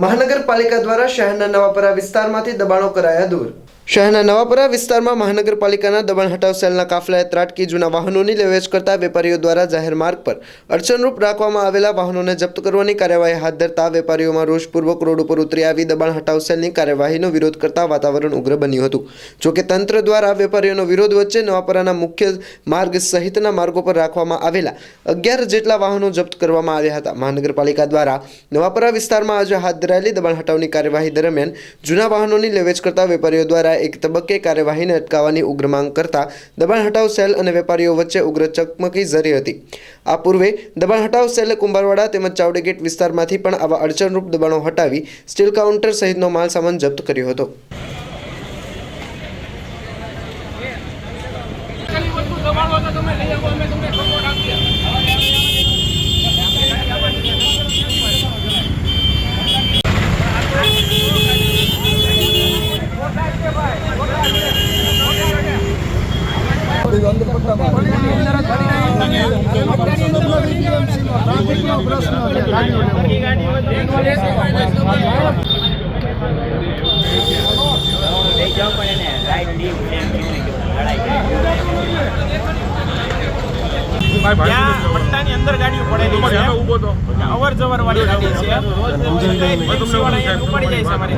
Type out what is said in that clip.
મહાનગરપાલિકા દ્વારા શહેરના નવાપરા વિસ્તારમાંથી દબાણો કરાયા દૂર। શહેરના નવાપરા વિસ્તારમાં મહાનગરપાલિકાના દબાણ હટાવ સેલના કાફલાએ ત્રાટકી જૂના વાહનોની લેવેચ કરતા વેપારીઓ દ્વારા જાહેર માર્ગ પર અડચણરૂપ રાખવામાં આવેલા વાહનોને જપ્ત કરવાની કાર્યવાહી હાથ ધરતા વેપારીઓમાં રોષપૂર્વક રોડ ઉપર ઉતરી આવી દબાણ હટાવ સેલની કાર્યવાહીનો વિરોધ કરતા વાતાવરણ ઉગ્ર બન્યું હતું। જોકે તંત્ર દ્વારા વેપારીઓનો વિરોધ વચ્ચે નવાપરાના મુખ્ય માર્ગ સહિતના માર્ગો પર રાખવામાં આવેલા 11 જેટલા વાહનો જપ્ત કરવામાં આવ્યા હતા। મહાનગરપાલિકા દ્વારા નવાપરા વિસ્તારમાં આજે હાથ ધરાયેલી દબાણ હટાવની કાર્યવાહી દરમિયાન જૂના વાહનોની લેવેચ કરતા વેપારીઓ દ્વારા એક તબક્કે કાર્યવાહીને અટકાવવાની ઉગ્ર માંગ કરતા દબાણ હટાવ સેલ અને વેપારીઓ વચ્ચે ઉગ્ર ચકમકી જારી હતી। આ પૂર્વે દબાણ હટાવ સેલે કુંભારવાડા તેમજ ચાવડી ગેટ વિસ્તારમાંથી પણ આવા અડચણરૂપ દબાણો હટાવી સ્ટીલ કાઉન્ટર સહિતનો માલ સામાન જપ્ત કર્યો હતો। પટ્ટાની અંદર ગાડીઓ પડેલી છે, અવર જવર વાળી ગાડી છે, ઉપાડી જાય છે અમારી।